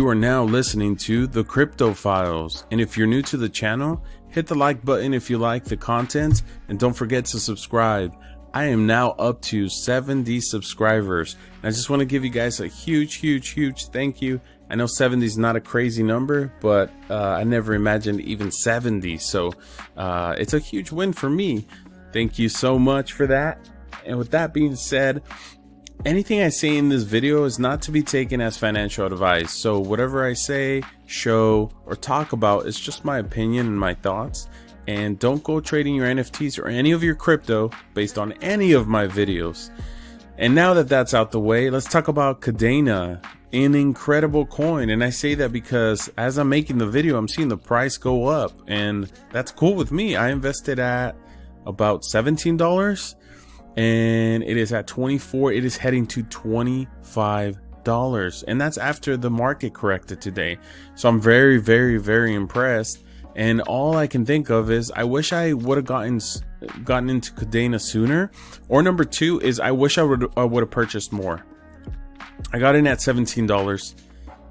You are now listening to The Crypto Files, and if you're new to the channel, hit the like button if you like the content, and don't forget to subscribe. I am now up to 70 subscribers, and I just want to give you guys a huge thank you. I know 70 is not a crazy number, but I never imagined even 70, so it's a huge win for me. Thank you so much for that. And with that being said, anything I say in this video is not to be taken as financial advice. So whatever I say, show, or talk about is just my opinion and my thoughts. And don't go trading your NFTs or any of your crypto based on any of my videos. And now that that's out the way, let's talk about Kadena, an incredible coin. And I say that because as I'm making the video, I'm seeing the price go up, and that's cool with me. I invested at about $17. And it is at 24. It is heading to $25, and that's after the market corrected today. So I'm very impressed. And all I can think of is I wish I would have gotten into Kadena sooner. Or number two is I wish I would have purchased more. I got in at $17,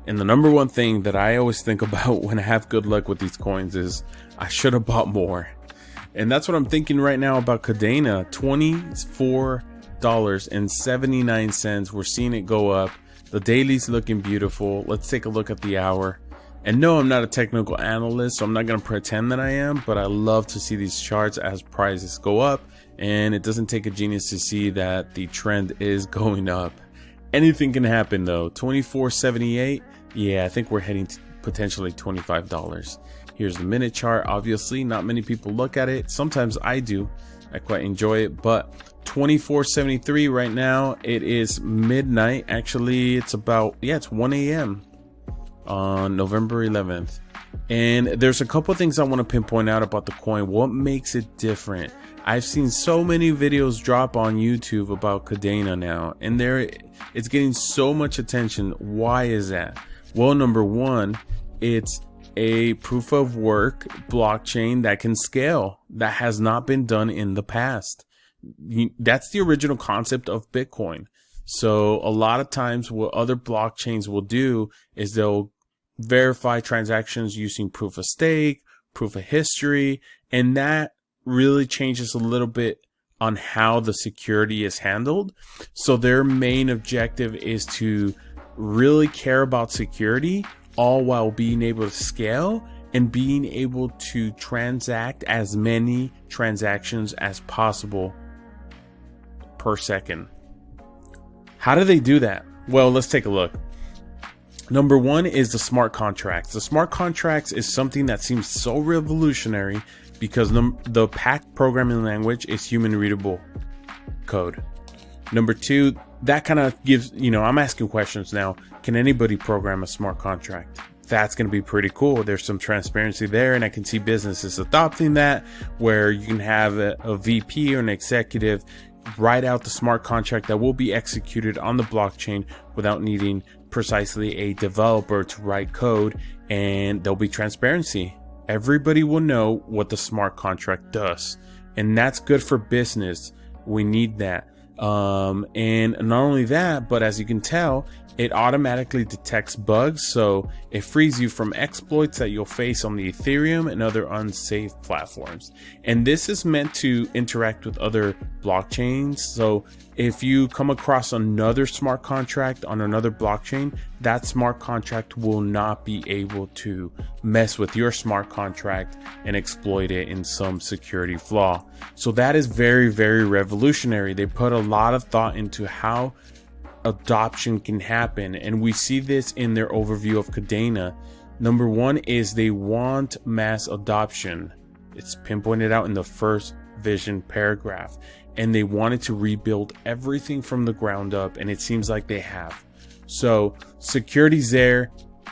and the number one thing that I always think about when I have good luck with these coins is I should have bought more. And that's what I'm thinking right now about Kadena. $24.79. We're seeing it go up. The daily's looking beautiful. Let's take a look at the hour. And no, I'm not a technical analyst, so I'm not going to pretend that I am, but I love to see these charts as prices go up. And it doesn't take a genius to see that the trend is going up. Anything can happen though. $24.78. Yeah, I think we're heading to potentially $25. Here's the minute chart. Obviously, not many people look at it. Sometimes I do. I quite enjoy it. But 24.73 right now. It is midnight. Actually, it's about, it's 1 a.m. on November 11th. And there's a couple things I want to pinpoint out about the coin. What makes it different? I've seen so many videos drop on YouTube about Kadena now, and it's getting so much attention. Why is that? Well, number one, it's a proof of work blockchain that can scale, that has not been done in the past. That's the original concept of Bitcoin. So a lot of times what other blockchains will do is they'll verify transactions using proof of stake, proof of history, and that really changes a little bit on how the security is handled. So their main objective is to really care about security, all while being able to scale and being able to transact as many transactions as possible per second. How do they do that? Well, let's take a look. Number one is the smart contracts. The smart contracts is something that seems so revolutionary because the packed programming language is human readable code. Number two, that kind of gives, I'm asking questions now. Can anybody program a smart contract? That's going to be pretty cool. There's some transparency there, and I can see businesses adopting that, where you can have a VP or an executive write out the smart contract that will be executed on the blockchain without needing precisely a developer to write code, and there'll be transparency. Everybody will know what the smart contract does, and that's good for business. We need that. And not only that, but as you can tell, it automatically detects bugs, so it frees you from exploits that you'll face on the Ethereum and other unsafe platforms. And this is meant to interact with other blockchains. So if you come across another smart contract on another blockchain, that smart contract will not be able to mess with your smart contract and exploit it in some security flaw. So that is very revolutionary. They put a lot of thought into how adoption can happen, and we see this in their overview of Kadena. Number one is they want mass adoption. It's pinpointed out in the first vision paragraph, and they wanted to rebuild everything from the ground up, and it seems like they have. So security's there,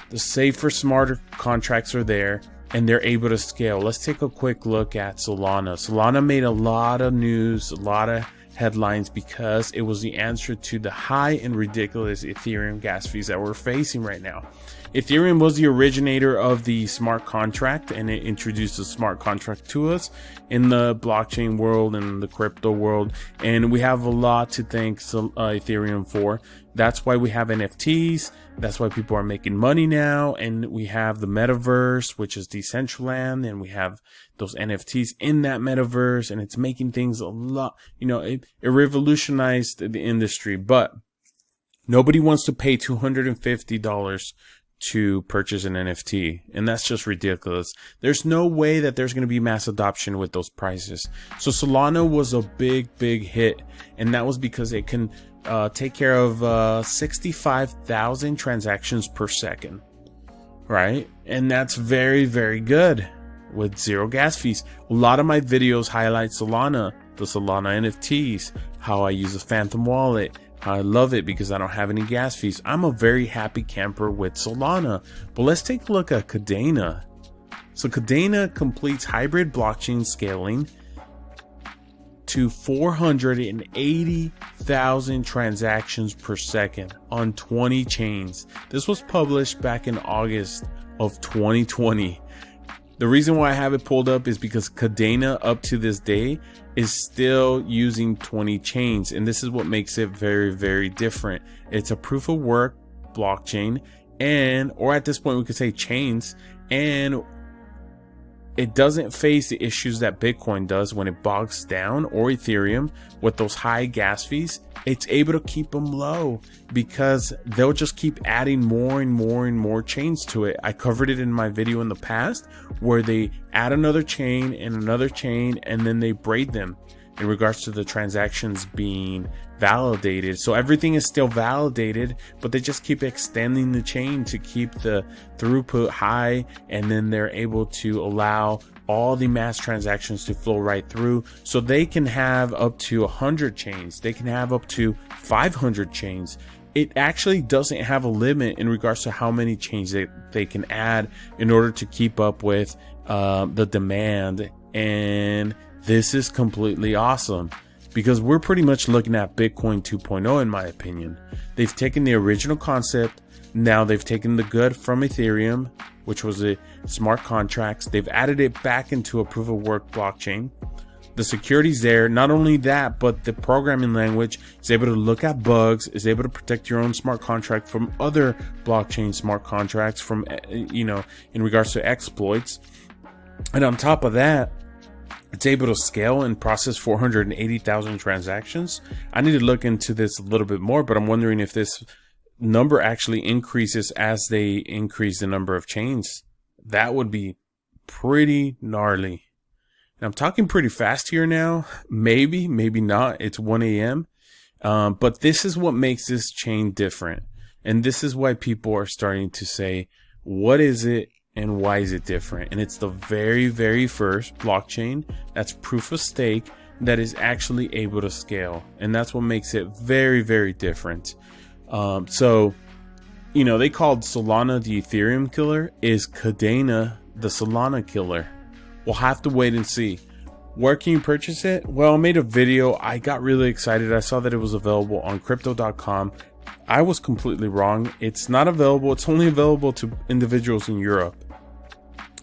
the safer, smarter contracts are there, and they're able to scale. Let's take a quick look at Solana. Solana made a lot of news, a lot of headlines, because it was the answer to the high and ridiculous Ethereum gas fees that we're facing right now. Ethereum was the originator of the smart contract, and it introduced the smart contract to us in the blockchain world and the crypto world. And we have a lot to thank Ethereum for. That's why we have NFTs. That's why people are making money now. And we have the metaverse, which is Decentraland, and we have those NFTs in that metaverse, and it's making things a lot, it revolutionized the industry. But nobody wants to pay $250 to purchase an NFT, and that's just ridiculous. There's no way that there's going to be mass adoption with those prices. So Solana was a big hit, and that was because it can take care of 65,000 transactions per second, right? And that's very good with zero gas fees. A lot of my videos highlight Solana, the Solana NFTs, how I use a Phantom wallet. I love it because I don't have any gas fees. I'm a very happy camper with Solana. But let's take a look at Kadena. So Kadena completes hybrid blockchain scaling to 480,000 transactions per second on 20 chains. This was published back in August of 2020. The reason why I have it pulled up is because Kadena up to this day is still using 20 chains, and this is what makes it very different. It's a proof of work blockchain, or at this point we could say chains, and it doesn't face the issues that Bitcoin does when it bogs down, or Ethereum with those high gas fees. It's able to keep them low because they'll just keep adding more and more chains to it. I covered it in my video in the past where they add another chain and another chain, and then they braid them in regards to the transactions being validated. So everything is still validated, but they just keep extending the chain to keep the throughput high, and then they're able to allow all the mass transactions to flow right through. So they can have up to 100 chains. They can have up to 500 chains. It actually doesn't have a limit in regards to how many chains they can add in order to keep up with the demand. And this is completely awesome because we're pretty much looking at Bitcoin 2.0 in my opinion. They've taken the original concept. Now they've taken the good from Ethereum, which was a smart contracts. They've added it back into a proof of work blockchain. The security's there. Not only that, but the programming language is able to look at bugs, is able to protect your own smart contract from other blockchain smart contracts from, in regards to exploits. And on top of that, it's able to scale and process 480,000 transactions. I need to look into this a little bit more, but I'm wondering if this number actually increases as they increase the number of chains. That would be pretty gnarly. And I'm talking pretty fast here now. Maybe not. It's 1 a.m. But this is what makes this chain different. And this is why people are starting to say, what is it? And why is it different? And it's the very first blockchain that's proof of stake that is actually able to scale. And that's what makes it very different. So, they called Solana the Ethereum killer. Is Kadena the Solana killer? We'll have to wait and see. Where can you purchase it? Well, I made a video. I got really excited. I saw that it was available on crypto.com. I was completely wrong. It's not available. It's only available to individuals in Europe.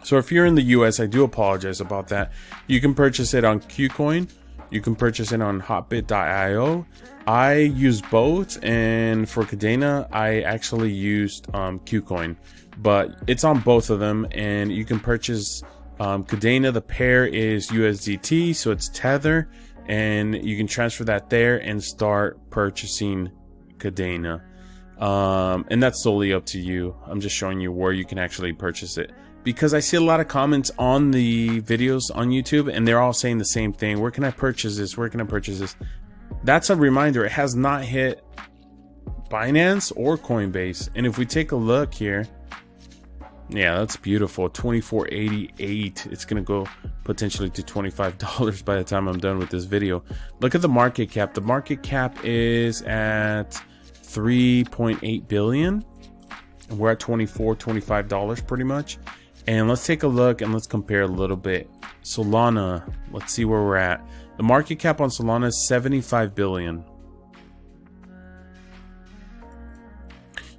So if you're in the US, I do apologize about that. You can purchase it on KuCoin. You can purchase it on hotbit.io. I use both, and for Kadena, I actually used KuCoin, but it's on both of them, and you can purchase Kadena. The pair is USDT, so it's Tether, and you can transfer that there and start purchasing Kadena. And that's solely up to you. I'm just showing you where you can actually purchase it, because I see a lot of comments on the videos on YouTube and they're all saying the same thing. Where can I purchase this? Where can I purchase this? That's a reminder. It has not hit Binance or Coinbase. And if we take a look here, yeah, that's beautiful. $24.88. It's going to go potentially to $25 by the time I'm done with this video. Look at the market cap. The market cap is at $3.8 billion. And we're at $25 pretty much. And let's take a look and let's compare a little bit. Solana, let's see where we're at. The market cap on Solana is $75 billion.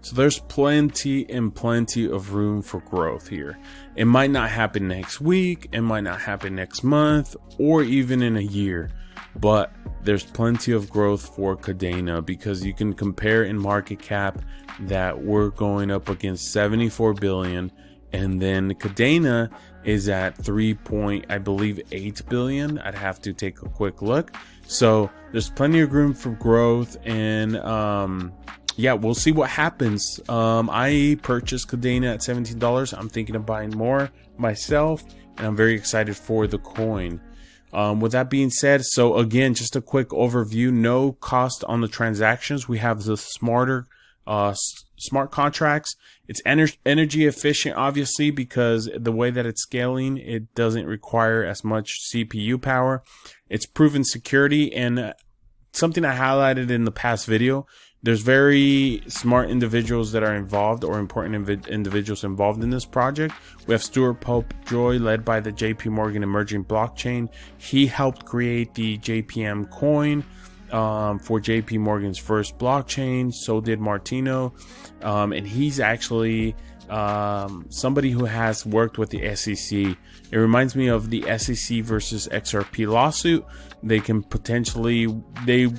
So there's plenty and plenty of room for growth here. It might not happen next week, it might not happen next month, or even in a year, but there's plenty of growth for Kadena, because you can compare in market cap that we're going up against 74 billion, and then Kadena is at 3.8 billion. I'd have to take a quick look. So there's plenty of room for growth, and yeah, we'll see what happens. I purchased Kadena at $17. I'm thinking of buying more myself, and I'm very excited for the coin. With that being said, so again, just a quick overview. No cost on the transactions. We have the smart contracts. It's energy efficient, obviously, because the way that it's scaling, it doesn't require as much CPU power. It's proven security, and something I highlighted in the past video, there's very smart individuals that are involved, or important individuals involved in this project. We have Stuart Pope-Joy, led by the JP Morgan Emerging Blockchain. He helped create the JPM coin for JP Morgan's first blockchain. So did Martino, and he's actually somebody who has worked with the SEC. It reminds me of the SEC versus XRP lawsuit. They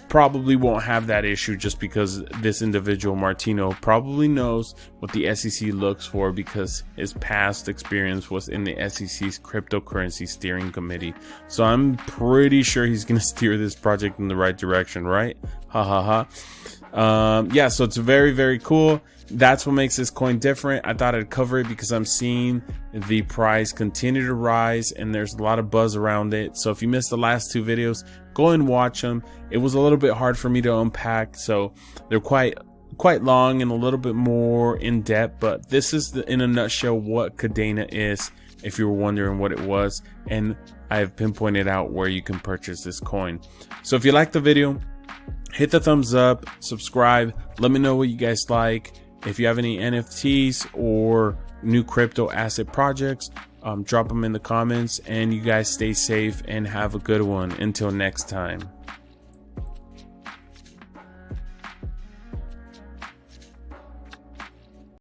probably won't have that issue, just because this individual, Martino, probably knows what the SEC looks for, because his past experience was in the SEC's cryptocurrency steering committee. So I'm pretty sure he's going to steer this project in the right direction, right? Ha ha ha. Yeah, so it's very, very cool. That's what makes this coin different. I thought I'd cover it because I'm seeing the price continue to rise, and there's a lot of buzz around it. So if you missed the last two videos, go and watch them. It was a little bit hard for me to unpack, so they're quite long and a little bit more in depth, but this is in a nutshell what Kadena is, if you were wondering what it was, and I've pinpointed out where you can purchase this coin. So if you like the video, hit the thumbs up, subscribe, let me know what you guys like. If you have any NFTs or new crypto asset projects, drop them in the comments, and you guys stay safe and have a good one. Until next time.